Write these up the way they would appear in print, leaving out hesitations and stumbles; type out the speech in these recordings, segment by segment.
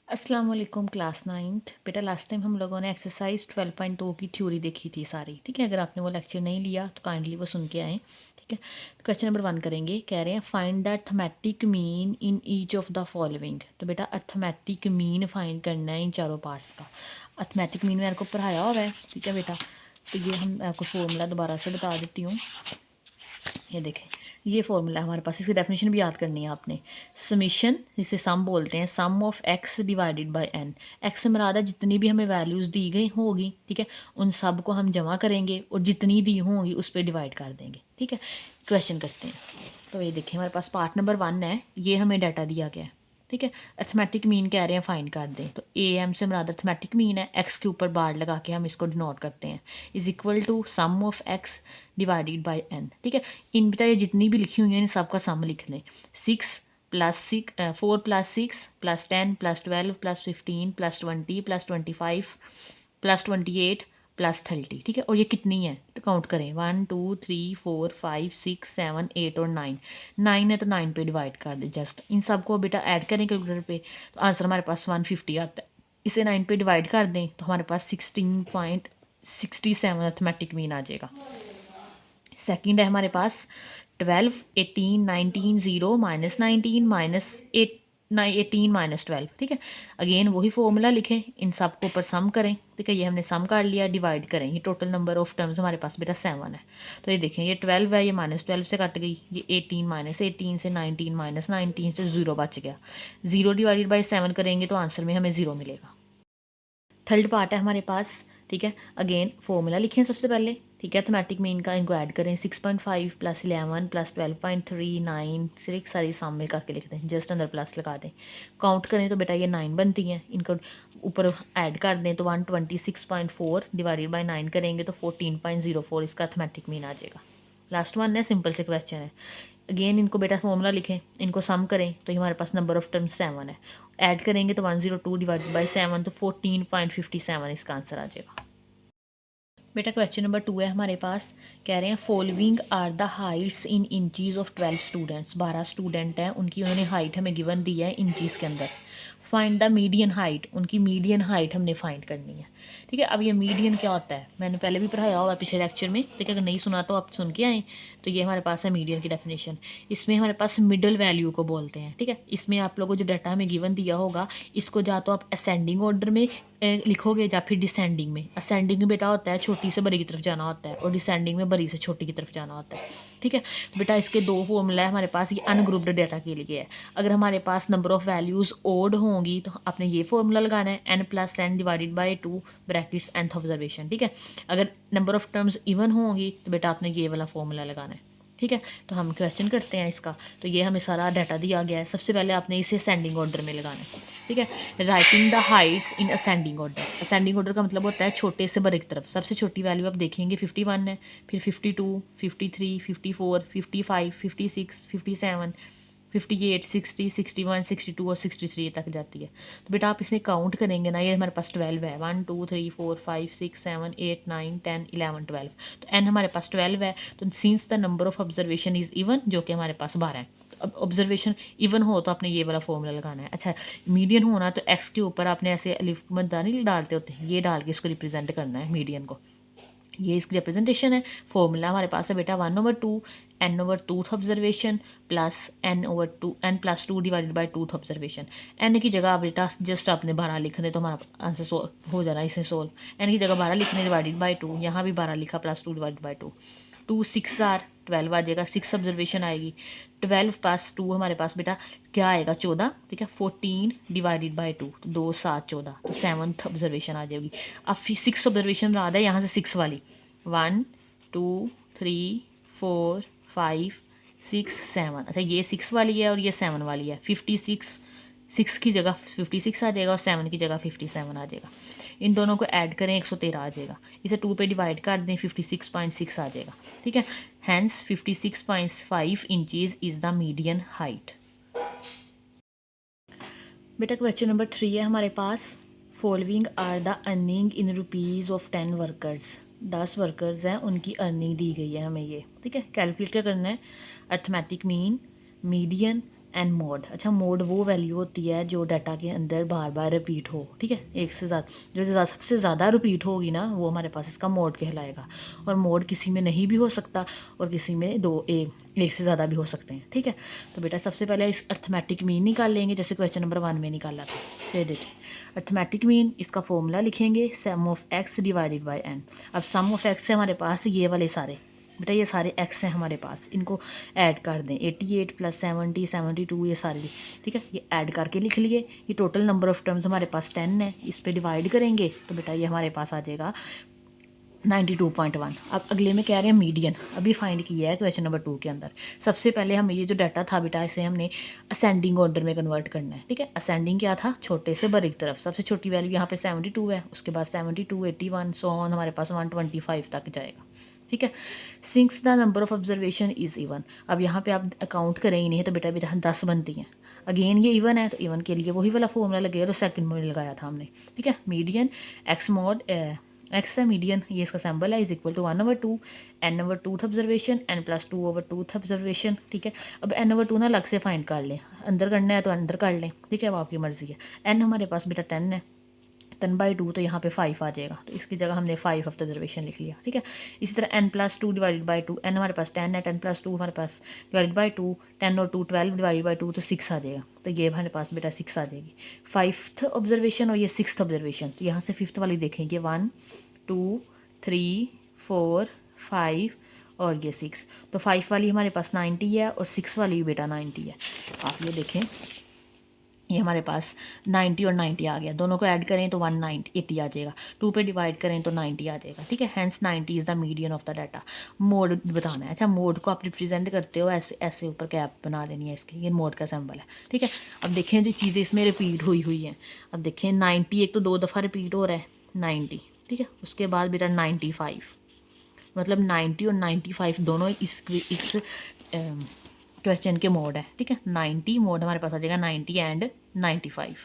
अस्सलाम वालेकुम class 9th। बेटा लास्ट टाइम हम लोगों ने एक्सरसाइज 12.2 की थ्योरी देखी थी सारी, ठीक है। अगर आपने वो लेक्चर नहीं लिया तो काइंडली वो सुन के आएँ, ठीक है। क्वेश्चन नंबर 1 करेंगे। कह रहे हैं find the arithmetic mean in each of the following. तो बेटा अर्थमेटिक मीन फाइंड करना है इन चारों पार्ट्स का। अर्थमेटिक मीन मैंने आपको पढ़ाया हुआ है, ठीक है बेटा। तो ये हम आपको फॉर्मूला दोबारा से बता देती हूँ। ये देखें, ये फॉर्मूला है हमारे पास, इसकी डेफिनेशन भी याद करनी है आपने। समीशन, जिसे सम बोलते हैं, sum of X divided by N. X से मुराद है जितनी भी हमें वैल्यूज़ दी गई होगी, ठीक है, उन सब को हम जमा करेंगे और जितनी दी होंगी उस पर डिवाइड कर देंगे, ठीक है। क्वेश्चन करते हैं। तो ये देखिए हमारे पास पार्ट नंबर 1 है, ये हमें डाटा दिया गया है, ठीक है। अर्थमेटिक मीन कह रहे हैं फाइंड कर दें, तो ए एम से मुराद अर्थमेटिक मीन है, एक्स के ऊपर बार लगा के हम इसको डिनोट करते हैं, is equal to sum of X divided by N, ठीक है। इन बेटा ये जितनी भी लिखी हुई हैं इन सब का सम लिख लें। 4 + 6 + 10 + 12 + 15 + 20 + 25 + 28 + 30, ठीक है। और ये कितनी है तो काउंट करें, 1 2 3 4 5 6 7 8 और 9। 9 है तो 9 पे डिवाइड कर दे। जस्ट इन सबको बेटा ऐड करें कैलकुलेटर पे, तो आंसर हमारे पास 150 आता है। इसे 9 पे डिवाइड कर दें तो हमारे पास 16.67 अर्थमेटिक मीन आ जाएगा। सेकंड है हमारे पास 12 18 19 0 -19 -8 18 -12, ठीक है। अगेन वही फॉर्मूला लिखें, इन सब को ऊपर सम करें, ठीक है। ये हमने सम कर लिया, डिवाइड करें। ये टोटल नंबर ऑफ टर्म्स हमारे पास बेटा 7 है। तो ये देखें, ये 12 है, ये -12 से कट गई, ये 18 -18 से 19 -19 से 0 बच गया। 0 डिवाइडेड बाई 7 करेंगे तो आंसर में हमें 0 मिलेगा। थर्ड पार्ट है हमारे पास, ठीक है। अगेन फॉर्मूला लिखें सबसे पहले, ठीक है। अर्थमेटिक मीन का इनको ऐड करें, 6.5 + 11 + 12.3 9 सिर्फ सारी साम में करके लिख दें, जस्ट अंदर प्लस लगा दें। काउंट करें तो बेटा ये 9 बनती हैं, इनको ऊपर ऐड कर दें तो 126.4 डिवाइडेड बाई 9 करेंगे तो 14.04 इसका अर्थमेटिक मीन आ जाएगा। लास्ट वन है, सिंपल से क्वेश्चन है। अगेन इनको बेटा फॉर्मूला लिखें, इनको सम करें तो ये हमारे पास नंबर ऑफ टर्म्स 7 है। ऐड करेंगे तो 102 डिवाइडेड बाई 7 तो 14.57 इसका आंसर आ जाएगा। बेटा क्वेश्चन नंबर 2 है हमारे पास। कह रहे हैं following are the heights in inches of 12 students. 12 student हैं, उनकी उन्होंने हाइट हमें गिवन दी है इंचीज़ के अंदर। फाइंड द मीडियन हाइट, उनकी मीडियन हाइट हमने फाइंड करनी है, ठीक है। अब ये मीडियन क्या होता है मैंने पहले भी पढ़ाया हुआ पिछले लेक्चर में, ठीक है। अगर नहीं सुना तो आप सुन के आएँ। तो ये हमारे पास है मीडियन की डेफिनेशन। इसमें हमारे पास मिडल वैल्यू को बोलते हैं, ठीक है। इसमें आप लोगों को जो डाटा हमें गिवन दिया होगा, इसको या तो आप असेंडिंग ऑर्डर में लिखोगे या फिर डिसेंडिंग में। असेंडिंग में बेटा होता है छोटी से बड़ी की तरफ जाना होता है, और डिसेंडिंग में बड़ी से छोटी की तरफ जाना होता है, ठीक है। बेटा इसके दो फॉर्मूला है हमारे पास, ये अनग्रुप्ड डाटा के लिए है। अगर हमारे पास नंबर ऑफ वैल्यूज़ ओड होंगी तो आपने ये फॉर्मूला लगाना है, n + n divided by 2 brackets nth observation, ठीक है। अगर नंबर ऑफ टर्म्स इवन होंगी तो बेटा आपने ये वाला फॉर्मूला लगाना है, ठीक है। तो हम क्वेश्चन करते हैं इसका। तो ये हमें सारा डाटा दिया गया है, सबसे पहले आपने इसे असेंडिंग ऑर्डर में लगाना है, ठीक है। Writing the heights in ascending order. Ascending order का मतलब होता है छोटे से बड़े की तरफ। सबसे छोटी वैल्यू आप देखेंगे 51 है, फिर 52 53 54 55 56 57 58 60 61 62 और 63 तक जाती है। तो बेटा आप इसे काउंट करेंगे ना, ये हमारे पास 12 है, 1 2 3 4 5 6 7 8 9 10 11 12। तो एन हमारे पास 12 है, तो since the number of observation is even, जो कि हमारे पास 12 है। तो अब ऑब्जर्वेशन इवन हो तो आपने ये वाला फॉर्मूला लगाना है। अच्छा, मीडियन होना तो एक्स के ऊपर आपने ऐसे अलिफ मद्दा नहीं डालते होते, ये डाल के इसको रिप्रेजेंट करना है मीडियन को। ये इसकी रिप्रेजेंटेशन है। फॉर्मूला हमारे पास है बेटा 1/2 n/2th observation plus n+2 divided by 2th observation. n की जगह बेटा जस्ट आपने 12 लिख दे तो हमारा आंसर हो जाना इसे सोल्व। n की जगह 12 लिखने डिवाइडेड बाई 2, यहाँ भी 12 लिखा प्लस 2 डिवाइडेड बाई 2। 2 6 आर 12 आ जाएगा, 6 ऑब्जर्वेशन आएगी। 12 + 2 हमारे पास बेटा क्या आएगा 14, ठीक है। 14 डिवाइडेड बाई 2 तो 2 7 14, तो 7th ऑब्जर्वेशन आ जाएगी। अब 6 ऑब्जर्वेशन रहा है यहाँ से 6 वाली, 1 2 3 4 5 6 7। अच्छा ये 6 वाली है और ये 7 वाली है। 56 6 की जगह 56 आ जाएगा और 7 की जगह 57 आ जाएगा। इन दोनों को ऐड करें 113 आ जाएगा। इसे 2 पे डिवाइड कर दें 56.6 आ जाएगा, ठीक है। Hence 56.5 inches is the median height. बेटा क्वेश्चन नंबर 3 है हमारे पास। Following are the earning in rupees of 10 workers. 10 workers हैं, उनकी अर्निंग दी गई है हमें ये, ठीक है। कैलकुलेट क्या करना है, arithmetic mean, median and mode. अच्छा, मोड वो वैल्यू होती है जो डाटा के अंदर बार बार रिपीट हो, ठीक है, एक से ज़्यादा, जो सबसे ज़्यादा रिपीट होगी ना वो हमारे पास इसका मोड कहलाएगा। और मोड किसी में नहीं भी हो सकता और किसी में एक से ज़्यादा भी हो सकते हैं, ठीक है। तो बेटा सबसे पहले इस अर्थमेटिक मीन निकाल लेंगे, जैसे क्वेश्चन नंबर 1 में निकाला था। ये देखिए अर्थमेटिक मीन, इसका फॉर्मूला लिखेंगे sum of X divided by N. अब सम ऑफ एक्स है हमारे पास ये वाले सारे, बेटा ये सारे एक्स हैं हमारे पास, इनको ऐड कर दें 88 + 70 72 ये सारे, ठीक है, ये ऐड करके लिख लिए। ये टोटल नंबर ऑफ टर्म्स हमारे पास 10 है, इस पर डिवाइड करेंगे तो बेटा ये हमारे पास आ जाएगा 92.1। अब अगले में कह रहे हैं मीडियन, अभी फाइंड किया है क्वेश्चन नंबर 2 के अंदर। सबसे पहले हमें ये जो डाटा था बेटा इसे हमने असेंडिंग ऑर्डर में कन्वर्ट करना है, ठीक है। असेंडिंग क्या था, छोटे से बड़े की तरफ। सबसे छोटी वैल्यू यहाँ पे 72 है, उसके बाद 72 81 सो ऑन हमारे पास 125 तक जाएगा, ठीक है। Since the number of observation is even. अब यहाँ पे आप अकाउंट करें ही नहीं तो बेटा बेटा 10 बनती हैं। अगेन ये इवन है तो इवन के लिए वही वाला फॉर्मूला लगेगा जो सेकंड में लगाया था हमने, ठीक है। मीडियन एक्स मॉड एक्स है मीडियन, ये इसका सैम्बल है, is equal to 1/2 n/2th observation n + 2/2th observation, ठीक है। अब n/2 ना अलग से फाइंड कर लें, अंदर करना है तो अंदर कर लें, ठीक है, अब आपकी मर्ज़ी है। n हमारे पास बेटा 10 है, 10/2 तो यहाँ पे 5 आ जाएगा, तो इसकी जगह हमने 5 ऑफ द ऑब्जर्वेशन लिख लिया, ठीक है। इसी तरह n + 2 डिवाइडेड बाई 2, n हमारे पास 10 है, 10 + 2 हमारे पास डिवाइडेड बाई 2, 10 और 2 12 डिवाइडेड बाई 2 तो 6 आ जाएगा, तो ये हमारे पास बेटा 6 आ जाएगी। 5th ऑब्जर्वेशन और ये 6th ऑब्जर्वेशन, तो यहाँ से 5th वाली देखेंगे 1 2 3 4 5 और ये 6, तो 5 वाली हमारे पास 90 है और 6 वाली भी बेटा 90 है। आप ये देखें ये हमारे पास 90 और 90 आ गया, दोनों को ऐड करें तो 180 आ जाएगा, 2 पे डिवाइड करें तो 90 आ जाएगा, ठीक है। Hence 90 is the median of the data. Mode बताना है, अच्छा मोड को आप रिप्रेजेंट करते हो ऐसे ऐसे ऊपर कैप बना देनी है इसके, ये मोड का सिंबल है, ठीक है। अब देखें जो चीज़ें इसमें रिपीट हुई हैं, अब देखें 90 एक तो 2 दफ़ा रिपीट हो रहा है 90, ठीक है, उसके बाद बेटा 95, मतलब 90 और 95 दोनों इस क्वेश्चन के मोड है, ठीक है। 90 मोड हमारे पास आ जाएगा 90 एंड 95।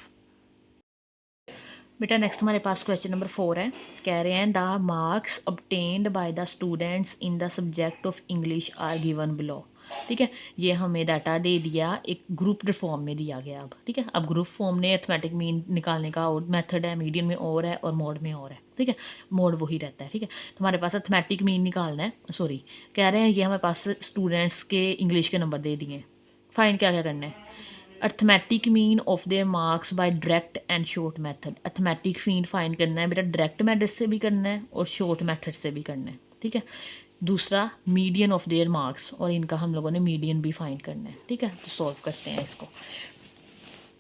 बेटा नेक्स्ट हमारे पास क्वेश्चन नंबर 4 है, कह रहे हैं the marks obtained by the students in the subject of English are given below, ठीक है। ये हमें डाटा दे दिया, एक ग्रुप फॉर्म में दिया गया, अब ठीक है। अब ग्रुप फॉर्म ने अर्थमेटिक मीन निकालने का और मेथड है, मीडियन में और है और मोड में और है, ठीक है, मोड वही रहता है, ठीक है। तो हमारे पास अर्थमेटिक मीन निकालना है, सॉरी कह रहे हैं ये हमारे पास स्टूडेंट्स के इंग्लिश के नंबर दे दिए, फाइंड क्या क्या करना है, arithmetic mean of their marks bye direct and short method. Arithmetic mean find करना है बेटा डायरेक्ट मेथड से भी करना है और शॉर्ट मेथड से भी करना है, ठीक है। दूसरा मीडियन ऑफ देयर मार्क्स, और इनका हम लोगों ने मीडियन भी फाइंड करना है, ठीक है। तो सॉल्व करते हैं इसको,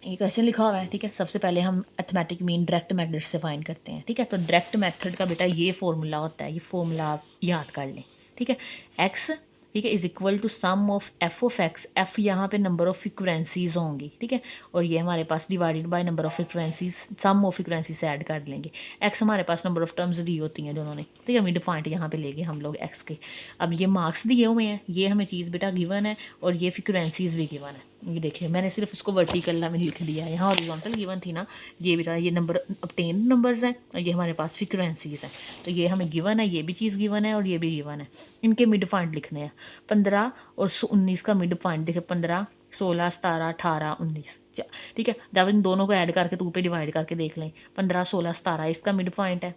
ये क्वेश्चन लिखा हुआ है, ठीक है। सबसे पहले हम अर्थमेटिक मीन डायरेक्ट मेथड से फाइंड करते हैं, ठीक है। तो डायरेक्ट मेथड का बेटा ये फॉर्मूला होता है, ये फॉर्मूला आप याद कर लें, ठीक है। एक्स, ठीक है, is equal to sum of F of X, F यहाँ पे नंबर ऑफ फ्रिक्वेंसीज होंगी, ठीक है, और ये हमारे पास divided by number of frequencies, sum of frequency से ऐड कर लेंगे। एक्स हमारे पास नंबर ऑफ टर्म्स दी होती हैं दोनों ने, ठीक है, मिड पॉइंट यहाँ पे लेंगे हम लोग एक्स के। अब ये मार्क्स दिए हुए हैं, ये हमें चीज़ बेटा गिवन है और ये फ्रिक्वेंसीज भी गिवन है, ये देखिए मैंने सिर्फ उसको वर्टिकल में लिख दिया है, यहाँ हॉरिजॉन्टल गिवन थी ना, ये बेटा ये नंबर ऑब्टेन नंबर्स हैं और ये हमारे पास फ्रिक्वेंसीज हैं, तो ये हमें गिवन है, ये भी चीज़ गिवन है और ये भी गिवन है। इनके मिड पॉइंट लिखने हैं, 15 और 19 का मिड पॉइंट देखिए, 15 16 17 18 19, ठीक है। जब इन दोनों को ऐड करके 2 पे डिवाइड करके देख लें, 15 16 17 इसका मिड पॉइंट है,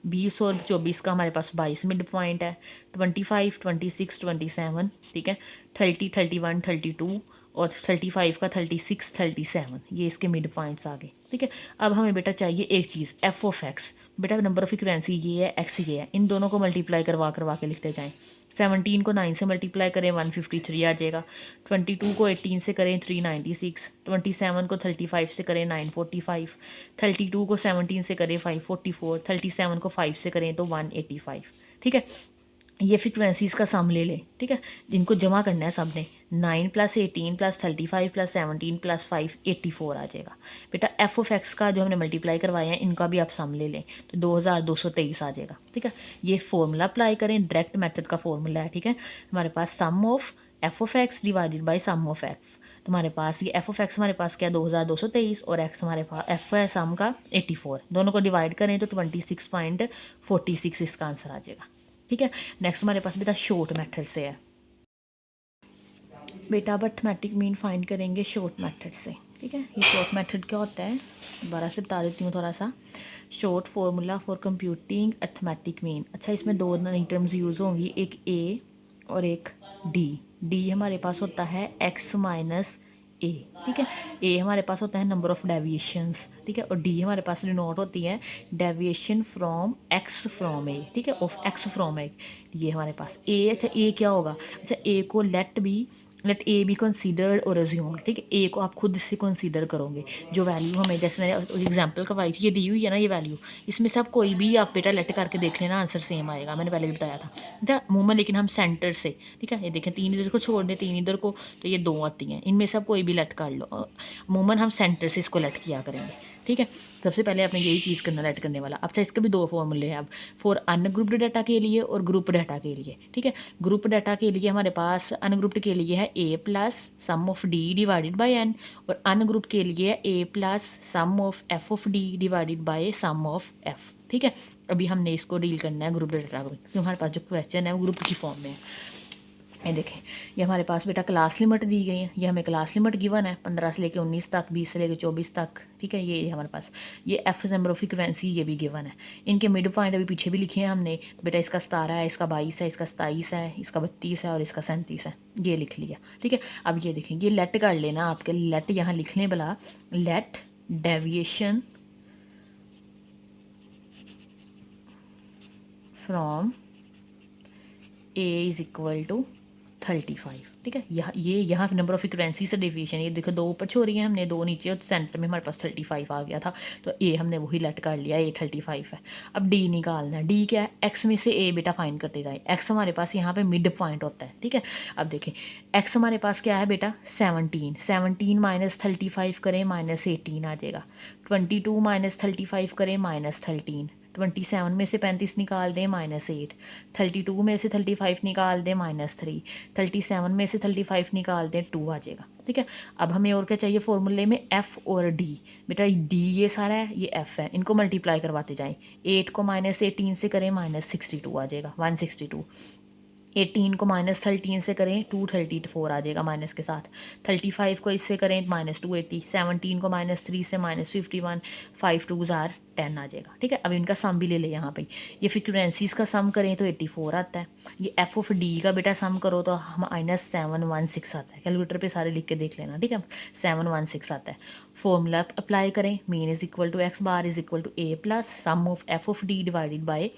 20 और 24 का हमारे पास 22 मिड पॉइंट है, 25 26 27, ठीक है, 30 31 32 और 35 का 36 37, ये इसके मिड पॉइंट्स आ गए, ठीक है। अब हमें बेटा चाहिए एक चीज़ एफ ऑफ एक्स, बेटा नंबर ऑफ फ्रिक्वेंसी ये है, एक्स ये है, इन दोनों को मल्टीप्लाई करवा के लिखते जाएं। 17 को 9 से मल्टीप्लाई करें 153 आ जाएगा, 22 को 18 से करें 396, 27 को 35 से करें 945, 32 को 17 से करें 544, 37 को 5 से करें तो 185, ठीक है। ये फ्रिक्वेंसीज़ का सम ले लें, ठीक है, जिनको जमा करना है सब ने, 9 + 18 + 35 + 17 + 5 84 आ जाएगा। बेटा एफ ऑफ एक्स का जो हमने मल्टीप्लाई करवाया है इनका भी आप सम ले लें तो 2223 आ जाएगा, ठीक है। ये फॉर्मूला अप्लाई करें, डायरेक्ट मेथड का फॉर्मूला है, ठीक है। हमारे पास sum of F of X divided by sum of X, तो हमारे पास ये एफ ऑफ एक्स हमारे पास क्या 2223 और एक्स हमारे पास एफ है सम का 84, दोनों को डिवाइड करें तो 26.46 इसका आंसर आ जाएगा, ठीक है। नेक्स्ट हमारे पास बेटा शॉर्ट मेथड से है, बेटा अब अर्थमेटिक मीन फाइंड करेंगे शॉर्ट मेथड से, ठीक है। ये शॉर्ट मेथड क्या होता है दोबारा से बता देती हूँ थोड़ा सा। Short formula for computing arithmetic mean. अच्छा, इसमें दो नई टर्म्स यूज़ होंगी, एक ए और एक डी। डी हमारे पास होता है एक्स माइनस ए, ठीक है। ए हमारे पास होता है नंबर ऑफ़ डेविएशंस, ठीक है। और डी हमारे पास डिनोट होती है डेविएशन फ्रॉम एक्स फ्रॉम ए, ठीक है, ऑफ एक्स फ्रॉम ए। ये हमारे पास ए। अच्छा, ए क्या होगा? अच्छा, ए को लेट ए बी कंसीडर्ड और अज्यूम, ठीक है। ए को आप खुद से कंसीडर करोगे, जो वैल्यू हमें, जैसे मैंने एग्जांपल करवाई थी, ये दी हुई है ना ये वैल्यू, इसमें से आप कोई भी आप बेटा लेट करके देख लेना, आंसर सेम आएगा, मैंने पहले भी बताया था, ठीक है। अमूमन लेकिन हम सेंटर से, ठीक है, ये देखें 3 इधर को छोड़ दें 3 इधर को, तो ये 2 आती हैं, इनमें से आप कोई भी लेट कर लो। अमूमन हम सेंटर से इसको लेट किया करेंगे, ठीक है। सबसे पहले आपने यही चीज़ करना लेट करने वाला। अच्छा, इसके भी 2 फॉर्मूले हैं अब, फॉर अनग्रुप्ड डाटा के लिए और ग्रुप डाटा के लिए, ठीक है। ग्रुप डाटा के लिए हमारे पास अनग्रुप्ड के लिए है A plus sum of D divided by N, और अनग्रुप के लिए A plus sum of F of D divided by sum of F, ठीक है। अभी हमने इसको डील करना है ग्रुप डाटा को, क्योंकि हमारे पास जो क्वेश्चन है वो ग्रुप की फॉर्म में है। ये देखें, ये हमारे पास बेटा क्लास लिमिट दी गई है, ये हमें क्लास लिमिट गिवन है 15 से लेकर 19 तक, 20 से लेकर 24 तक, ठीक है। ये हमारे पास ये एफ नंबर ऑफ फ्रीक्वेंसी ये भी गिवन है। इनके मिड पॉइंट अभी पीछे भी लिखे हैं हमने, तो बेटा इसका 17 है, इसका 22 है, इसका 27 है, इसका 32 है और इसका 37 है, ये लिख लिया, ठीक है। अब ये देखें, ये लेट कर लेना, आपके लेट यहाँ लिख लें भला, let deviation from A is equal to 35, ठीक है। यहाँ नंबर ऑफ फ्रिक्वेंसी से डेविएशन, ये देखो 2 ऊपर छोड़ी है हमने, 2 नीचे, और सेंटर में हमारे पास 35 आ गया था, तो ए हमने वही लेट कर लिया, ए 35 है। अब डी निकालना है। डी क्या है? एक्स में से ए बेटा फाइंड करते जाए। एक्स हमारे पास यहाँ पे मिड पॉइंट होता है, ठीक है। अब देखें, एक्स हमारे पास क्या है बेटा? 17। 17 माइनस 35 करें -18 आ जाएगा। 22 माइनस 35 करें -13। 27 में से 35 निकाल दें -8। 32 में से 35 निकाल दें -3। 37 में से 35 निकाल दें 2 आ जाएगा, ठीक है। अब हमें और क्या चाहिए फॉर्मूले में? एफ़ और डी। बेटा डी ये सारा है, ये एफ़ है, इनको मल्टीप्लाई करवाते जाएं। 8 को -18 से करें -62 आ जाएगा, 162। 18 को -13 से करें 234 आ जाएगा माइनस के साथ। 35 को इससे करें -280। 17 को -3 से -51, 5 2s आर 10 आ जाएगा, ठीक है। अब इनका सम भी ले लें यहाँ पे। ये फ्रिक्वेंसीज़ का सम करें तो 84 आता है। ये एफ ऑफ डी का बेटा सम करो तो हम -716 आता है। कैलकुलेटर पे सारे लिख के देख लेना, ठीक है। 716 आता है। फॉर्मूला अप्लाई करें, mean is equal to X bar is equal to A plus sum of F of D divided by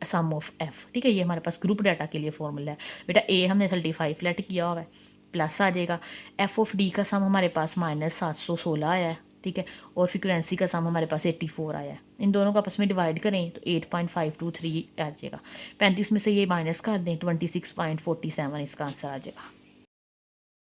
sum of F, ठीक है। ये हमारे पास ग्रुप डाटा के लिए फॉर्मूला है। बेटा ए हमने 35 लेट किया हुआ है, प्लस आ जाएगा। एफ ऑफ डी का सम हमारे पास -716 आया है, ठीक है। और फ्रिक्वेंसी का सम हमारे पास 84 आया है। इन दोनों को आपस में डिवाइड करें तो 8.523 आ जाएगा। 35 में से ये माइनस कर दें, 26.47 इसका आंसर आ जाएगा।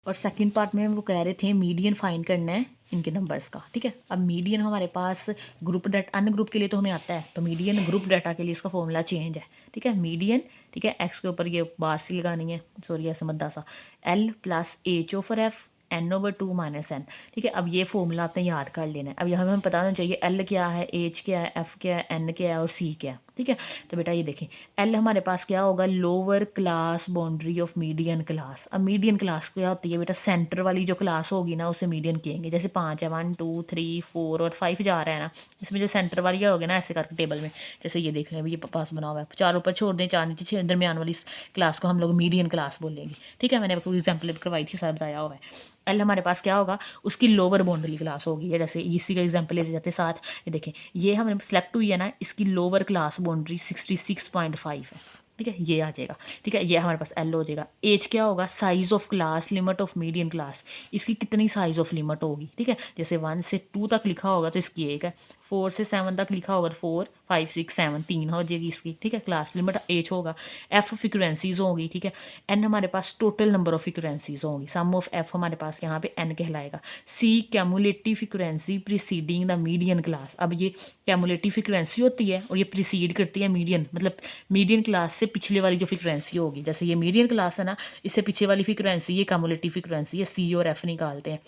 और सेकंड पार्ट में वो कह रहे थे मीडियन फाइंड करना है इनके नंबर्स का, ठीक है। अब मीडियन हमारे पास ग्रुप डाटा, अन्य ग्रुप के लिए तो हमें आता है, तो मीडियन ग्रुप डाटा के लिए इसका फॉर्मूला चेंज है, ठीक है। मीडियन, ठीक है, एक्स के ऊपर ये बार सी लगानी है, सॉरी ऐसा मद्दा सा, L plus H over F n/2 - n, ठीक है। अब ये फॉर्मूला आपने याद कर लेना है। अब यहाँ हमें पता होना चाहिए एल क्या है, एच क्या है, एफ क्या है, एन क्या है और सी क्या है, ठीक है। तो बेटा ये देखें, एल हमारे पास क्या होगा? Lower class boundary of median class. अब मीडियन क्लास क्या होती है बेटा? सेंटर वाली जो क्लास होगी ना उसे मीडियन कहेंगे। जैसे 5 है, 1 2 3 4 और 5 जा रहा है ना, इसमें जो सेंटर वाली होगी ना ऐसे करके टेबल में, जैसे ये देख लें अभी ये पास बना हुआ है, 4 ऊपर छोड़ दें 4 नीचे, 6 दरमियान वाली क्लास को हम लोग मीडियन क्लास बोलेंगे, ठीक है। मैंने आपको एग्जाम्पल करवाई थी, सब बताया हुआ है। एल हमारे पास क्या होगा? उसकी लोअर बाउंड्री क्लास होगी, या जैसे इसी का एग्जांपल ले जाते साथ, ये देखें ये हमें सेलेक्ट हुई है ना, इसकी लोअर क्लास बाउंड्री 66.5 है, ठीक है। ये आ जाएगा, ठीक है। ये हमारे पास एल हो जाएगा। एज क्या होगा? Size of class, limit of median class, इसकी कितनी साइज ऑफ लिमिट होगी, ठीक है। जैसे 1 से 2 तक लिखा होगा तो इसकी 1 है, 4 से 7 तक लिखा होगा 4 5 6 7 3 हो जाएगी इसकी, ठीक है। क्लास लिमिट एच होगा। एफ फ्रिक्वेंसीज होगी, ठीक है। एन हमारे पास टोटल नंबर ऑफ फ्रिक्वेंसीज होंगी, सम ऑफ एफ हमारे पास यहाँ पे एन कहलाएगा। C cumulative frequency preceding the median class. अब ये कैमुलेटिव फ्रिक्वेंसी होती है और ये प्रीसीड करती है मीडियन, मतलब मीडियन क्लास से पिछले वाली जो फ्रिक्वेंसी होगी, जैसे ये मीडियन क्लास है ना, इससे पीछे वाली फ्रिक्वेंसी ये कैमुलेटिव फ्रिक्वेंसी है, सी और एफ निकालते हैं।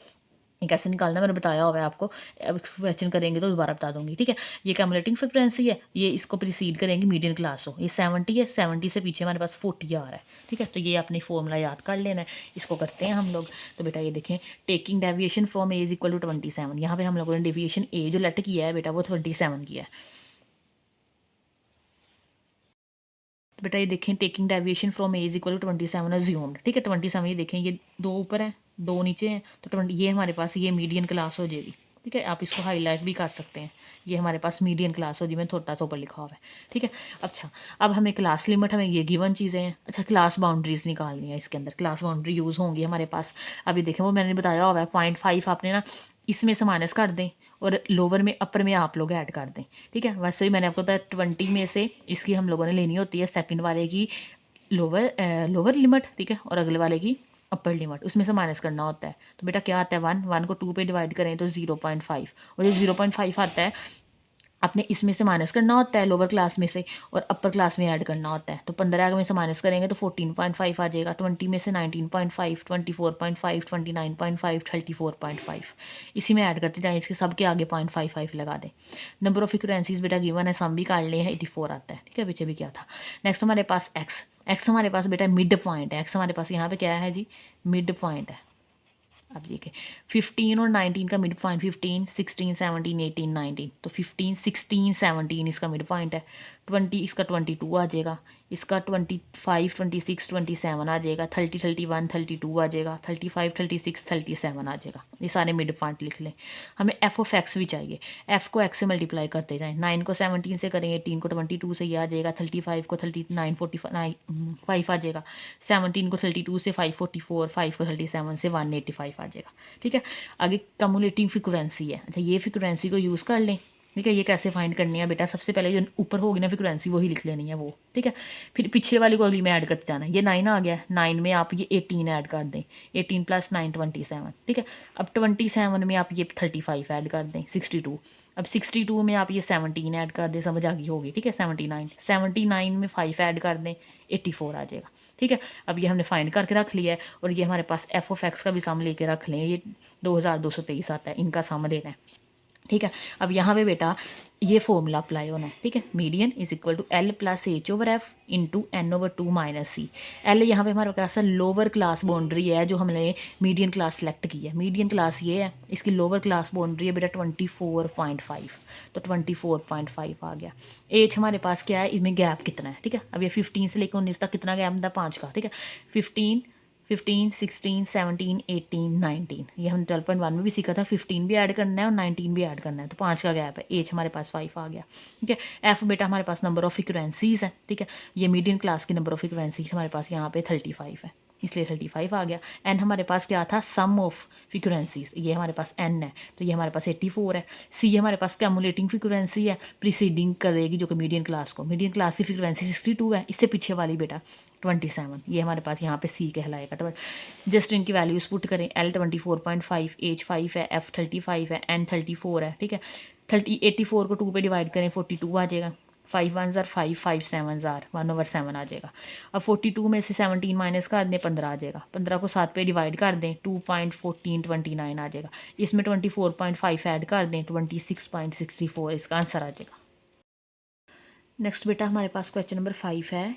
ये कैसे निकालना मैंने बताया हुआ है आपको, अब क्वेश्चन करेंगे तो दोबारा बता दूंगी, ठीक है। ये कैमुलेटिंग फ्रिक्वेंसी है, ये इसको प्रीसीड करेंगे मीडियन क्लास हो, ये 70 है, 70 से पीछे हमारे पास 40 आ रहा है, ठीक है। तो ये अपनी फॉर्मूला याद कर लेना है, इसको करते हैं हम लोग। तो बेटा ये देखें, taking deviation from A is equal to 27, यहाँ पे हम लोगों ने डेविएशन ए जो लेट किया है बेटा वो 27 किया है। तो बेटा ये देखें, taking deviation from A is equal to 27 assumed, ठीक है। 27 ये देखें, ये 2 ऊपर है 2 नीचे हैं, तो 20 ये हमारे पास ये मीडियन क्लास हो जाएगी, ठीक है। आप इसको हाईलाइट भी कर सकते हैं, ये हमारे पास मीडियन क्लास हो जी, मैं छोटा सा ऊपर लिखा हुआ है, ठीक है। अच्छा, अब हमें क्लास लिमिट, हमें ये गिवन चीज़ें हैं। अच्छा, क्लास बाउंड्रीज निकालनी है, इसके अंदर क्लास बाउंड्री यूज़ होंगी हमारे पास। अभी देखें, वो मैंने बताया हुआ है 0.5 आपने ना इसमें से माइनस कर दें और लोअर में अपर में आप लोग ऐड कर दें, ठीक है। वैसे ही मैंने आपको बताया 20 में से इसकी हम लोगों ने लेनी होती है सेकंड वाले की लोअर लिमिट, ठीक है, और अगले वाले की अपर लिमिट, उसमें से माइनस करना होता है। तो बेटा क्या आता है 1 को 2 पे डिवाइड करें तो 0.5, और जो 0.5 आता है आपने इसमें से माइनस करना होता है लोअर क्लास में से, और अपर क्लास में ऐड करना होता है। तो 15 में से माइनस करेंगे तो 14.5 आ जाएगा, 20 में से 19.5, 24.5, 29.5, 34.5, इसी में ऐड करते जाएँ, इसके सब के आगे 0.55 लगा दें। नंबर ऑफ फ्रीक्वेंसीज बेटा गिवन है, सम भी काट लिए हैं, 84 आता है, ठीक है। पीछे भी क्या था। नेक्स्ट हमारे पास एक्स हमारे पास बेटा मिड पॉइंट है, एक्स हमारे पास यहाँ पे क्या है जी, मिड पॉइंट है। अब देखिए 15 और 19 का मिड पॉइंट, 15, 16, 17, 18, 19, तो 15, 16, 17 इसका मिड पॉइंट है। 20 इसका 22 आ जाएगा, इसका 25, 26, 27 आ जाएगा, 30, 31, 32 आ जाएगा, 35, 36, 37 आ जाएगा। ये सारे मिड पॉइंट लिख लें। हमें एफ ऑफ एक्स भी चाहिए, एफ को एक्स से मल्टीप्लाई करते जाएँ। 9 को 17 से करें, 18 को 22 से ये आ जाएगा, 35 को 39, 45 आ जाएगा, 17 को 32 से 544, 5 को 37 से 185 आ जाएगा, ठीक है। आगे कम्युलेटिव फ्रिक्वेंसी है। अच्छा, ये फ्रिक्वेंसी को यूज़ कर लें, ठीक है। ये कैसे फाइंड करनी है बेटा, सबसे पहले जो ऊपर होगी ना फ्रिक्वेंसी वही लिख लेनी है वो, ठीक है। फिर पीछे वाली को अगली में ऐड करते जाना है। ये 9 आ गया, 9 में आप ये 18 ऐड कर दें, 18 + 9 27, ठीक है। अब 27 में आप ये 35 ऐड कर दें, 62। अब 62 में आप ये 17 ऐड कर दें, समझ आ गई होगी, ठीक है। 79 में 5 ऐड कर दें, 84 आ जाएगा, ठीक है। अब ये हमने फाइंड करके रख लिया है, और ये हमारे पास एफ ऑफ एक्स का भी सम लेके रख लें, ये 2223 आता है, इनका सम लेना है, ठीक है। अब यहाँ पे बेटा ये फॉर्मूला अप्लाई होना है, ठीक है। Median is equal to L + H/F into N/2 - C। L यहाँ पे हमारे पास लोअर क्लास बाउंड्री है, जो हमने मीडियन क्लास सेलेक्ट की है। मीडियन क्लास ये है, इसकी लोअर क्लास बाउंड्री है बेटा 24.5, तो 24.5 आ गया। एज हमारे पास क्या है, इसमें गैप कितना है, ठीक है। अब ये 15 से लेकर 19 तक कितना गैप था, 5 का, ठीक है। 15, 16, 17, 18, 19, ये हम 12.1 में भी सीखा था, 15 भी ऐड करना है और 19 भी ऐड करना है, तो 5 का गैप है। एज हमारे पास 5 आ गया, ठीक है। एफ बेटा हमारे पास नंबर ऑफ फ्रिक्वेंसीज है, ठीक है। ये मीडियम क्लास की नंबर ऑफ फ्रिक्वेंसीज हमारे पास यहाँ पे 35 है, इसलिए 35 आ गया। एन हमारे पास क्या था, सम ऑफ फ्रिक्वेंसीज, ये हमारे पास एन है, तो ये हमारे पास 84 है। सी हमारे पास कैमुलेटिंग फ्रिक्वेंसी है, प्रीसीडिंग करेगी जो कि मीडियन क्लास को, मीडियन क्लास की फ्रिक्वेंसी 62 है, इससे पीछे वाली बेटा 27, ये हमारे पास यहाँ पे सी कहलाएगा। तो जस्ट इनकी वैल्यूज पुट करें, L 24.5, एच 5 है, F 35 है, N 34 है, ठीक है। 84 को 2 पे डिवाइड करें 42 आ जाएगा, 5 1 ज़ार 5, 5 7 ज़ार 1/7 आ जाएगा। अब 42 में से 17 माइनस कर दें, 15 आ जाएगा। 15 को 7 पे डिवाइड कर दें, 2.1429 आ जाएगा। इसमें 24.5 ऐड कर दें, 26.64 इसका आंसर आ जाएगा। नेक्स्ट बेटा हमारे पास क्वेश्चन नंबर 5 है,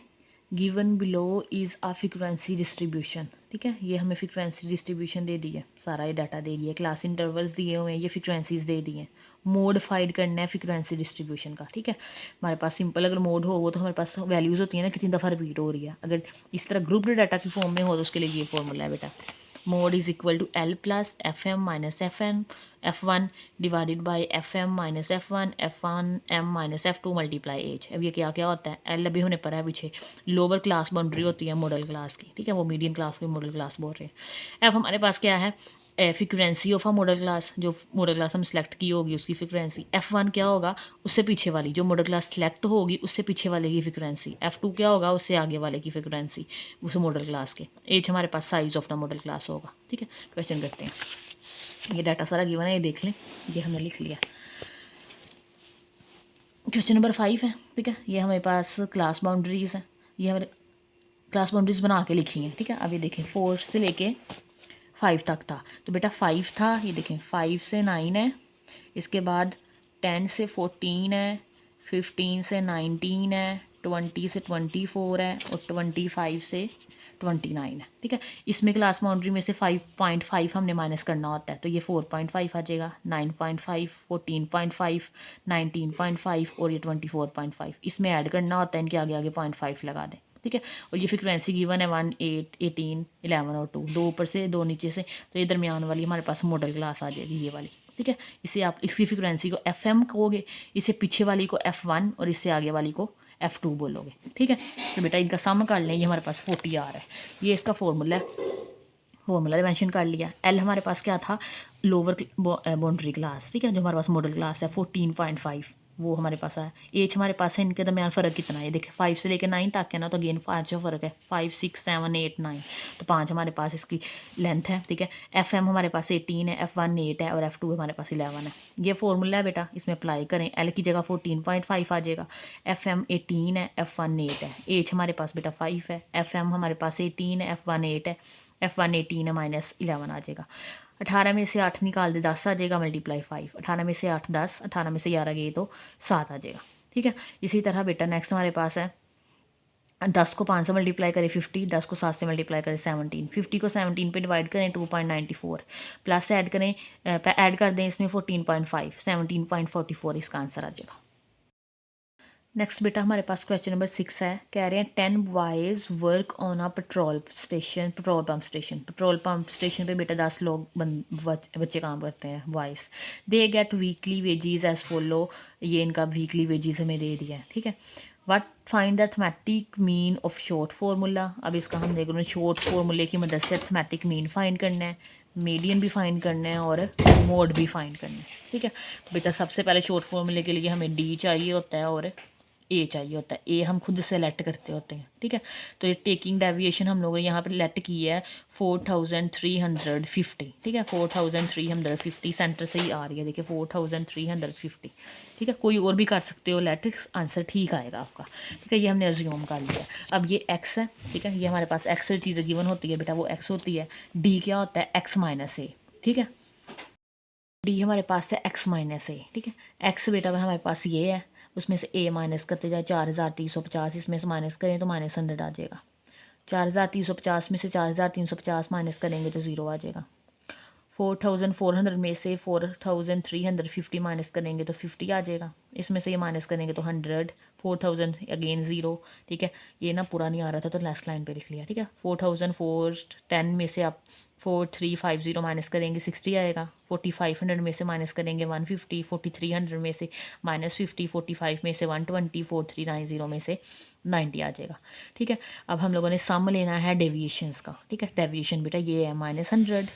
given below is a frequency distribution, ठीक है। ये हमें फ्रिक्वेंसी डिस्ट्रीब्यूशन दे दी है, सारा ये डाटा दे दिया, क्लास इंटरवल्स दिए हुए हैं, ये फ्रिक्वेंसीज दे दी हैं। मोड फाइंड करना है फ्रिक्वेंसी डिस्ट्रीब्यूशन का, ठीक है। हमारे पास सिंपल अगर मोड हो वो तो हमारे पास वैल्यूज़ होती है ना, कितनी दफ़ा रिपीट हो रही है। अगर इस तरह ग्रुप्ड डाटा की फॉर्म में हो तो उसके लिए ये फॉर्मूला है बेटा, mode is equal to L + FM - F1 divided by FM - F1 M - F2 multiply H. अब ये क्या क्या होता है, L अभी होने पर है पीछे, लोअर क्लास बाउंड्री होती है मॉडल क्लास की, ठीक है। वो मीडियम क्लास की मॉडल क्लास बोल रहे हैं। F हमारे पास क्या है, frequency of a model class, जो मॉडल क्लास हम सेलेक्ट की होगी उसकी फ्रिक्वेंसी। F1 क्या होगा, उससे पीछे वाली जो मॉडल क्लास सेलेक्ट होगी उससे पीछे वाले की फ्रिक्वेंसी। F2 क्या होगा, उससे आगे वाले की फ्रिक्वेंसी उस मॉडल क्लास के। एज हमारे पास size of the modal class होगा, ठीक है। क्वेश्चन करते हैं, ये डाटा सारा गिवन है, ये देख लें, ये हमने लिख लिया। क्वेश्चन नंबर 5 है, ठीक है। ये हमारे पास क्लास बाउंड्रीज है, ये हमारे क्लास बाउंड्रीज बना के लिखी हैं, ठीक है। अब ये देखें 4 से लेके 5 तक था, तो बेटा 5 था, ये देखें 5 से 9 है, इसके बाद 10 से 14 है, 15 से 19 है, 20 से 24 है और 25 से 29 है। ठीक है, इसमें क्लास बाउंड्री में से 5.5 हमने माइनस करना होता है, तो ये 4.5 आ जाएगा, 9.5, 14.5, 19.5 और ये 24.5, इसमें ऐड करना होता है, इनके आगे आगे 0.5 लगा दें। ठीक है, और ये फ्रिक्वेंसी गिवन है 1, 8, 18, 11 और 2, दो ऊपर से दो नीचे से, तो ये दरमियान वाली हमारे पास मॉडल क्लास आ जाएगी, ये वाली। ठीक है, इसे आप इसकी फ्रिक्वेंसी को FM कहोगे, इसे पीछे वाली को F1 और इससे आगे वाली को F2 बोलोगे। ठीक है, तो बेटा इनका सम कर लें, ये हमारे पास 40 आ रहा है, ये इसका फॉर्मूला है, फॉर्मूला मेंशन कर लिया। L हमारे पास क्या था, लोअर बाउंड्री क्लास। ठीक है, जो हमारे पास मॉडल क्लास है 14.5 वो हमारे पास है। एज हमारे पास है, इनके दरमियान फ़र्क कितना है, ये देखिए 5 से लेकर 9 तक है ना, तो अगेन 5 का फ़र्क है, 5, 6, 7, 8, 9, तो 5 हमारे पास इसकी लेंथ है। ठीक है, FM हमारे पास 18 है, F1 8 है और F2 हमारे पास 11 है। ये फॉर्मूला है बेटा, इसमें अप्लाई करें, L की जगह 14.5 आ जाएगा, FM 18 है, F1 8 है, एज हमारे पास बेटा 5 है, FM हमारे पास 18 है, F1 8 है, F1 18 है, -11 आ जाएगा। 18 में से 8 निकाल दे 10 आ जाएगा, मल्टीप्लाई 5, 18 में से 8 10, 18 में से 11 गए तो 7 आ जाएगा। ठीक है, इसी तरह बेटा नेक्स्ट हमारे पास है 10 को 5 से मल्टीप्लाई करें 50, 10 को 7 से मल्टीप्लाई करें 17, 50 को 17 पे डिवाइड करें 2.94, प्लस ऐड करें, ऐड कर दें इसमें 14.5, 17.44 इसका आंसर आ जाएगा। नेक्स्ट बेटा हमारे पास क्वेश्चन नंबर 6 है, कह रहे हैं 10 boys work on a petrol pump station पे बेटा 10 लोग बच्चे काम करते हैं, boys. They get weekly wages as follow, ये इनका वीकली वेजीज हमें दे दिया है। ठीक है, what find the arithmetic mean of short formula. अब इसका हम देख रहे हैं शॉर्ट फार्मूले की मदद से अर्थमेटिक मीन फाइंड करना है, मीडियन भी फाइंड करना है और मोड भी फाइंड करना है। ठीक है, तो बेटा सबसे पहले शॉर्ट फार्मूले के लिए हमें डी चाहिए होता है और ए चाहिए होता है, ए हम खुद सेलेक्ट करते होते हैं। ठीक है, तो ये टेकिंग डेविएशन हम लोगों ने यहाँ पर लेट की है 4350। ठीक है, 4350 सेंटर से ही आ रही है, देखिए 4350। ठीक है, कोई और भी कर सकते हो लेट, आंसर ठीक आएगा आपका। ठीक है, ये हमने अज्यूम कर लिया। अब ये एक्स है, ठीक है, ये हमारे पास एक्स चीज़ें गिवन होती है बेटा, वो एक्स होती है। डी क्या होता है, एक्स माइनस ए। ठीक है, डी हमारे पास है एक्स माइनस ए। ठीक है, एक्स बेटा हमारे पास ये है, उसमें से ए माइनस करते जाए 4350, इसमें से माइनस करें तो -100 आ जाएगा। 4350 में से 4350 माइनस करेंगे तो 0 आ जाएगा। 4400 में से 4350 माइनस करेंगे तो 50 आ जाएगा, इसमें से ये माइनस करेंगे तो 100, 4000 अगेन 0। ठीक है, ये ना पूरा नहीं आ रहा था तो लास्ट लाइन पे लिख लिया। ठीक है, 4410 में से आप 4350 माइनस करेंगे 60 आएगा, 4500 में से माइनस करेंगे 150, 4300 में से -50, 45 में से 120, 4390 में से 90 आ जाएगा। ठीक है, अब हम लोगों ने सम लेना है डेविएशंस का। ठीक है, डेविएशन बेटा ये है -100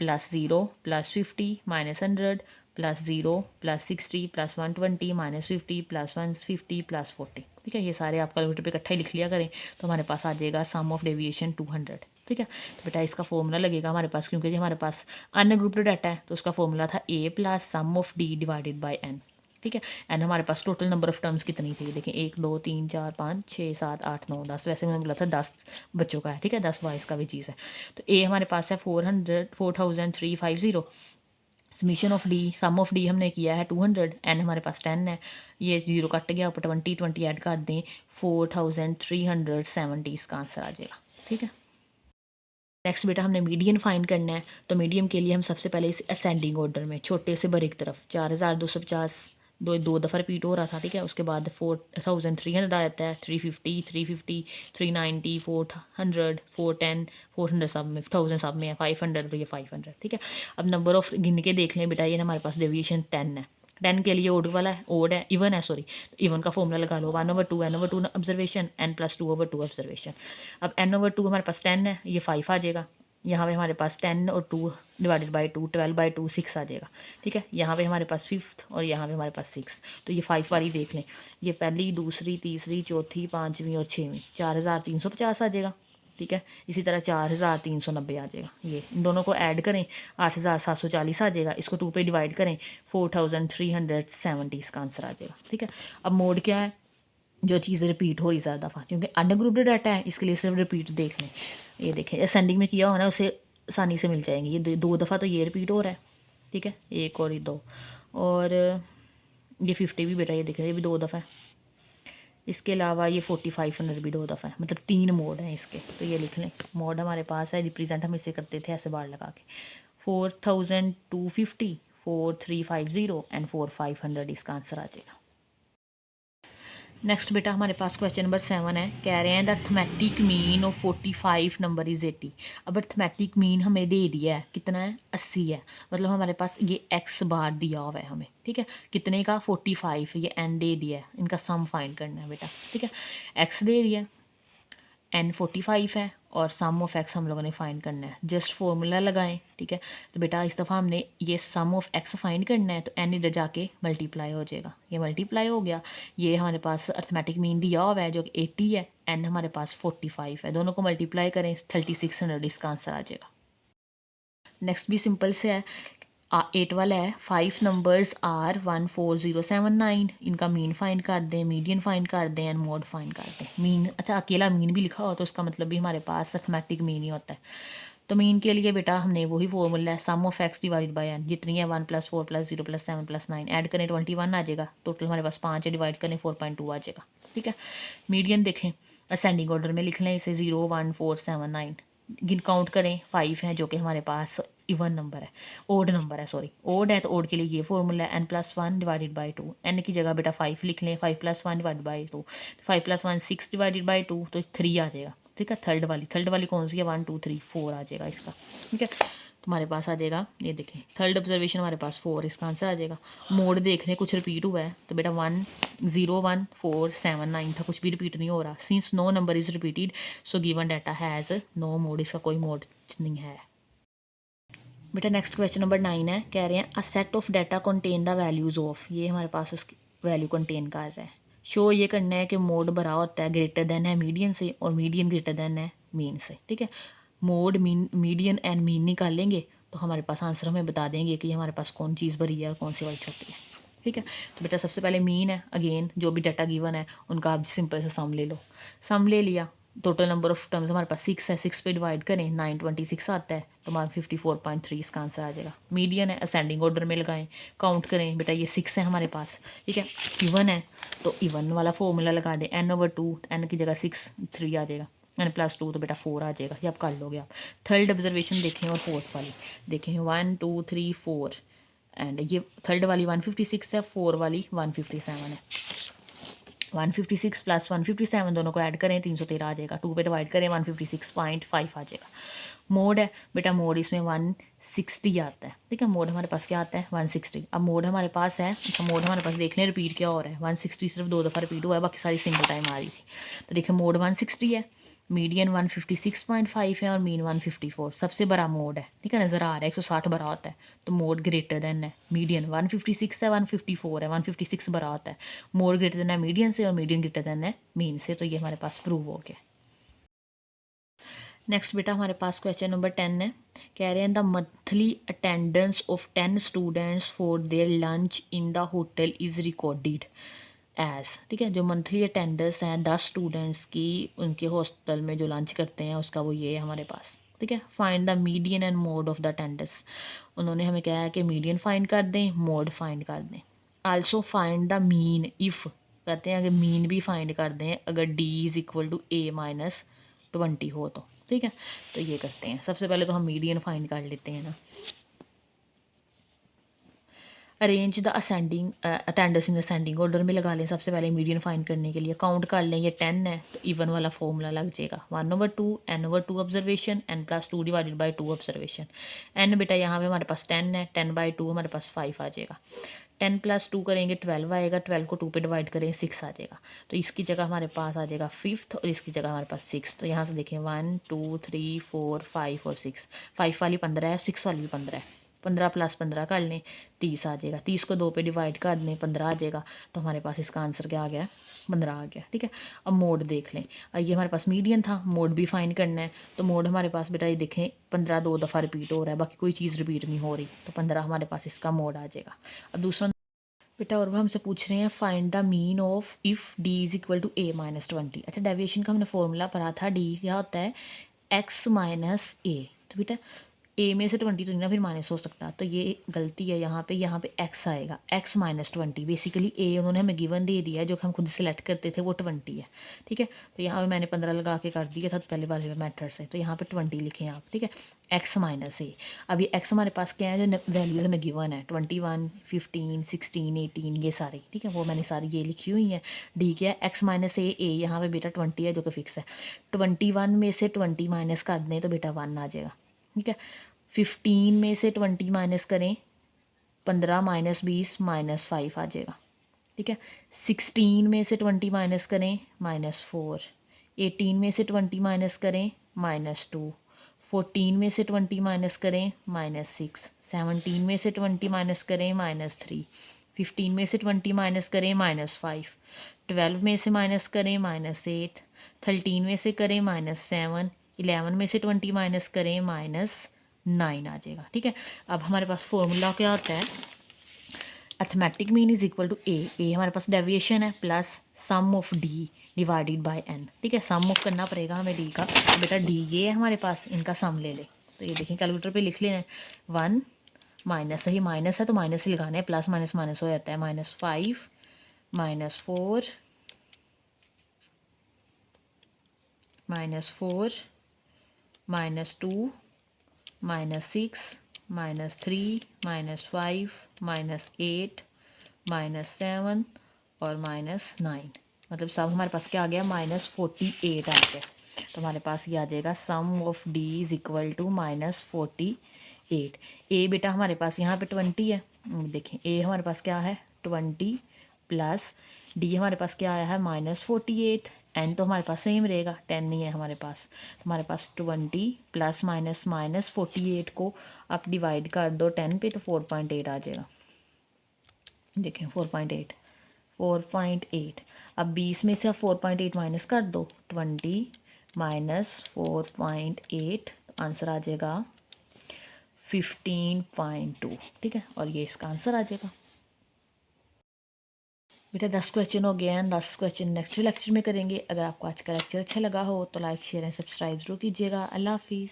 +0 +50 -100 +0 +60 +120 -50 +150 +40। ठीक है, ये सारे आप कैलकुलेटर पे इकट्ठा ही लिख लिया करें तो हमारे पास आ जाएगा सम ऑफ डेविएशन 200। ठीक है, तो बेटा इसका फॉर्मूला लगेगा हमारे पास, क्योंकि हमारे पास अनग्रुप्ड डाटा है तो उसका फॉर्मूला था A + sum of D divided by N। ठीक है, एंड हमारे पास टोटल नंबर ऑफ टर्म्स कितनी थी, देखें 1 2 3 4 5 6 7 8 9 10, वैसे मैंने बोला था 10 बच्चों का है। ठीक है, 10 बॉयज़ का भी चीज़ है। तो ए हमारे पास है 4350, summation of D, sum of D हमने किया है 200, एन हमारे पास 10 है, ये 0 कट गया, ऊपर 20 ऐड कर दें 4370 इसका आंसर आ जाएगा। ठीक है, नेक्स्ट बेटा हमने मीडियन फाइंड करना है, तो मीडियम के लिए हम सबसे पहले इस असेंडिंग ऑर्डर में छोटे से बड़े की तरफ 4250 दो दफ़ा रिपीट हो रहा था। ठीक है, उसके बाद 4300 आ जाता है, 350 350 390 400 410 400 सब में 1000 सब में है, 500 ये 500। ठीक है, अब नंबर ऑफ गिन के देख लें बेटा, ये हमारे पास डेविएशन 10 है। 10 के लिए ओड वाला है, ओड है, इवन है, सॉरी इवन का फॉर्मूला लगा लो 1/2 n/2 ऑब्जर्वेशन n + 2/2 ऑब्जर्वेशन। अब n/2 हमारे पास 10 है, ये 5 आ जाएगा। यहाँ पे हमारे पास 10 और 2 डिवाइडेड बाई 2 12/2 6 आ जाएगा। ठीक है, यहाँ पे हमारे पास 5th और यहाँ पे हमारे पास 6, तो ये 5 वाली देख लें, ये पहली दूसरी तीसरी चौथी पाँचवीं और छठवीं 4350 आ जाएगा। ठीक है, इसी तरह 4390 आ जाएगा। ये इन दोनों को ऐड करें 8740 आ जाएगा, इसको 2 पे डिवाइड करें 4370 इसका आंसर आ जाएगा। ठीक है, अब मोड क्या है, जो चीज़ रिपीट हो रही ज़्यादा दफ़ा, क्योंकि अनग्रुप्ड डाटा है इसके लिए सिर्फ रिपीट देख लें। ये देखें असेंडिंग में किया होना उसे आसानी से मिल जाएंगे। ये दो दफ़ा तो ये रिपीट हो रहा है, ठीक है, एक और ये दो, और ये 50 भी बेटा ये दिख रहा है, ये भी दो दफ़ा है। इसके अलावा ये 4500 भी दो दफ़ा है, मतलब 3 मोड हैं इसके। तो ये लिख लें, मोड हमारे पास है, रिप्रेजेंट हम इसे करते थे ऐसे बार लगा के, 4250, 4350 एंड 4500 इसका आंसर आ जाएगा। नेक्स्ट बेटा हमारे पास क्वेश्चन नंबर 7 है, कह रहे हैं the arithmetic mean of 45 number is 80। अब अर्थमेटिक मीन हमें दे दिया है, कितना है, 80 है, मतलब हमारे पास ये एक्स बार दिया हुआ है हमें, ठीक है, कितने का, 45, ये एन दे दिया है, इनका सम फाइंड करना है बेटा, ठीक है, एक्स दे दिया, एन 45 है, और सम ऑफ एक्स हम लोगों ने फाइंड करना है, जस्ट फॉर्मूला लगाएं, ठीक है। तो बेटा इस दफ़ा हमने ये सम ऑफ एक्स फाइंड करना है, तो एन इधर जाके मल्टीप्लाई हो जाएगा, ये मल्टीप्लाई हो गया, ये हमारे पास अर्थमेटिक मीन दिया हुआ है जो कि 80 है, एन हमारे पास 45 है, दोनों को मल्टीप्लाई करें 3600 इसका आंसर आ जाएगा। नेक्स्ट भी सिंपल से है, 8 वाला है, 5 नंबर्स आर 14079, इनका मीन फाइंड कर दें, मीडियन फाइंड कर दें एंड मोड फाइंड कर दें। मीन, अच्छा अकेला मीन भी लिखा हो तो उसका मतलब भी हमारे पास अर्थमेटिक मीन ही होता है। तो मीन के लिए बेटा हमने वही फॉर्मूला है, sum of X divided by N, जितनी है 1 + 4 + 0 + 7 + 9, ऐड करें 21 आ जाएगा, टोटल हमारे पास 5 है, डिवाइड करें 4.2 आ जाएगा, ठीक है। मीडियन देखें, असेंडिंग ऑर्डर में लिख लें इसे, 0 1 4 7 9, गिन काउंट करें 5 है जो कि हमारे पास इवन नंबर है, ओड नंबर है, सॉरी ओड है, तो ओड के लिए ये फॉर्मूला है, n+1 डिवाइडेड बाई 2, एन की जगह बेटा 5 लिख लें, 5 + 1 डिवाइड बाई 2, 5 + 1 6 डिवाइडेड बाई 2, तो 3 आ जाएगा, ठीक है। थर्ड वाली कौन सी है, 1 2 3 4 आ जाएगा इसका, ठीक है। तो हमारे पास आ जाएगा, ये देखें थर्ड ऑब्जर्वेशन हमारे पास 4, इसका आंसर आ जाएगा। मोड देख लें कुछ रिपीट हुआ है, तो बेटा 1 0 1 4 7 9 था, कुछ भी रिपीट नहीं हो रहा, since no number is repeated so given data has no mode, इसका कोई मोड नहीं है। बेटा नेक्स्ट क्वेश्चन नंबर 9 है, कह रहे हैं a set of data contain the values of, ये हमारे पास उसकी वैल्यू कंटेन कर रहा है। शो ये करना है कि मोड बड़ा होता है, ग्रेटर देन है मीडियन से, और मीडियन ग्रेटर देन है मीन से, ठीक है। मोड मीडियन एंड मीन निकालेंगे तो हमारे पास आंसर हमें बता देंगे कि हमारे पास कौन चीज़ बड़ी है और कौन सी वाली छोटी है, ठीक है। तो बेटा सबसे पहले मीन है, अगेन जो भी डाटा गिवन है उनका आप सिंपल से सम ले लो, सम ले लिया, टोटल नंबर ऑफ टर्म्स हमारे पास 6 है, 6 पे डिवाइड करें 926 आता है, तो हमारा 54.3 इसका आंसर आ जाएगा। मीडियन है, असेंडिंग ऑर्डर में लगाएं, काउंट करें, बेटा ये 6 है हमारे पास, ठीक है। इवन है तो इवन वाला फॉर्मूला लगा दें, n/2, n की जगह 6 3 आ जाएगा, n+2 तो बेटा 4 आ जाएगा, ये आप कर लोगे आप। थर्ड ऑब्जर्वेशन देखें और फोर्थ वाली देखें, 1 2 3 4, एंड ये थर्ड वाली 156 है, 4 वाली 157 है, 156 + 157 दोनों को ऐड करें 313 आ जाएगा, 2 पे डिवाइड करें 156.5 आ जाएगा। मोड है बेटा, मोड इसमें 160 आता है, ठीक है। मोड हमारे पास क्या आता है, 160। अब मोड हमारे पास है, तो मोड हमारे पास देखने रिपीट क्या हो रहा है, 160 सिर्फ 2 दफ़ा रिपीट हुआ है, बाकी सारी सिंगल टाइम आ रही थी। तो देखिए मोड 160 है, मीडियन 156.5 है और मीन 154, सबसे बड़ा मोड है, ठीक है, नज़र आ रहा है 160 बड़ा होता है, तो मोड ग्रेटर देन है मीडियन, 156 है 154 है, 156 बड़ा होता है, मोड ग्रेटर देन है मीडियन से और मीडियन ग्रेटर देन है मीन से, तो ये हमारे पास प्रूव हो गया। नेक्स्ट बेटा हमारे पास क्वेश्चन नंबर 10 है, कह रहे हैं the monthly attendance of 10 students for their lunch in the hotel is recorded as, ठीक है। जो मंथली अटेंडेंस हैं 10 स्टूडेंट्स की उनके हॉस्टल में जो लंच करते हैं उसका वो ये है हमारे पास, ठीक है। Find the median and mode of the attendance, उन्होंने हमें कहा है कि मीडियन फाइंड कर दें, मोड फाइंड कर दें। Also find the mean if, कहते हैं अगर मीन भी फाइंड कर दें अगर D = A - 20 हो तो, ठीक है। तो ये करते हैं, सबसे पहले तो हम मीडियन फाइंड कर लेते हैं ना। Arrange the ascending attendance in ascending order में लगा लें, सबसे पहले मीडियन फाइंड करने के लिए काउंट कर लें, ये 10 है तो इवन वाला फॉर्मूला लग जाएगा, 1/2 n/2 observation, n+2 divided by 2 observation. n बेटा यहाँ पे हमारे पास 10 है, 10/2 हमारे पास 5 आ जाएगा, 10 + 2 करेंगे 12 आएगा, 12 को 2 पे डिवाइड करें 6 आ जाएगा, तो इसकी जगह हमारे पास आ जाएगा 5th और इसकी जगह हमारे पास 6th। तो यहाँ से देखें 1 2 3 4 5 और 6, 5 वाली 15 है, 6 वाली भी 15 है, 15 + 15 कर लें 30 आ जाएगा, 30 को 2 पे डिवाइड कर दें 15 आ जाएगा, तो हमारे पास इसका आंसर क्या आ गया, 15 आ गया, ठीक है। अब मोड देख लें, ये हमारे पास मीडियन था, मोड भी फाइंड करना है, तो मोड हमारे पास बेटा ये देखें 15 2 दफ़ा रिपीट हो रहा है, बाकी कोई चीज़ रिपीट नहीं हो रही, तो 15 हमारे पास इसका मोड आ जाएगा। अब दूसरा बेटा और वो हमसे पूछ रहे हैं find the mean of if D = A - 20। अच्छा डेविएशन का हमने फॉर्मूला पढ़ा था, डी क्या होता है, x - A। तो बेटा ए में से 20 तो नहीं ना फिर माइनस हो सकता, तो ये गलती है यहाँ पे एक्स आएगा, एक्स माइनस 20। बेसिकली ए उन्होंने हमें गिवन दे दिया है, जो कि हम खुद सेलेक्ट करते थे वो 20 है, ठीक है। तो यहाँ पे मैंने 15 लगा के कर दिया था पहले वाले मेथड से, तो यहाँ पे 20 लिखें आप, ठीक है। एक्स माइनस ए, अब ये एक्स हमारे पास क्या है, जो वैल्यूज हमें गिवन है 21, 15, 16, 18 ये सारी, ठीक है, वो मैंने सारी ये लिखी हुई हैं। डी क्या है, एक्स माइनस ए, यहाँ पे बेटा 20 है जो कि फिक्स है। 21 में से 20 माइनस कर दें तो बेटा 1 आ जाएगा, ठीक है। 15 में से 20 माइनस करें, 15 माइनस 20 माइनस 5 आ जाएगा, ठीक है। 16 में से 20 माइनस करें -4, 18 में से 20 माइनस करें -2, 14 में से 20 माइनस करें -6, 17 में से 20 माइनस करें -3, 15 में से 20 माइनस करें -5, 12 में से माइनस करें -8, 13 में से करें -7, 11 में से 20 माइनस करें -9 आ जाएगा, ठीक है। अब हमारे पास फॉर्मूला क्या होता है, arithmetic mean is equal to A हमारे पास डेविएशन है plus sum of D divided by N, ठीक है। सम ऑफ करना पड़ेगा हमें डी का, तो बेटा डी ये है हमारे पास, इनका सम ले ले, तो ये देखें कैलकुलेटर पे लिख लेना, 1 माइनस, सही माइनस है तो माइनस ही लगाना है, प्लस माइनस माइनस हो जाता है, -5 -4 -4 -2 -6 -3 -5 -8 -7 और -9, मतलब सब हमारे पास क्या आ गया, -48 आ गया। तो हमारे पास ये आ जाएगा sum of D is equal to -48। A बेटा हमारे पास यहाँ पे 20 है, देखें ए हमारे पास क्या है 20 प्लस डी हमारे पास क्या आया है -48, एन तो हमारे पास सेम रहेगा, 10 नहीं है हमारे पास, तो हमारे पास 20 प्लस माइनस -48 को आप डिवाइड कर दो 10 पे तो 4.8 आ जाएगा, देखें 4.8। अब 20 में से आप 4.8 माइनस कर दो, 20 माइनस 4.8, आंसर आ जाएगा 15.2, ठीक है, और ये इसका आंसर आ जाएगा। बेटा 10 क्वेश्चन हो गए हैं, 10 क्वेश्चन नेक्स्ट लेक्चर में करेंगे। अगर आपको आज का लेक्चर अच्छा लगा हो तो लाइक शेयर एंड सब्सक्राइब जरूर कीजिएगा। अल्लाह हाफिज़।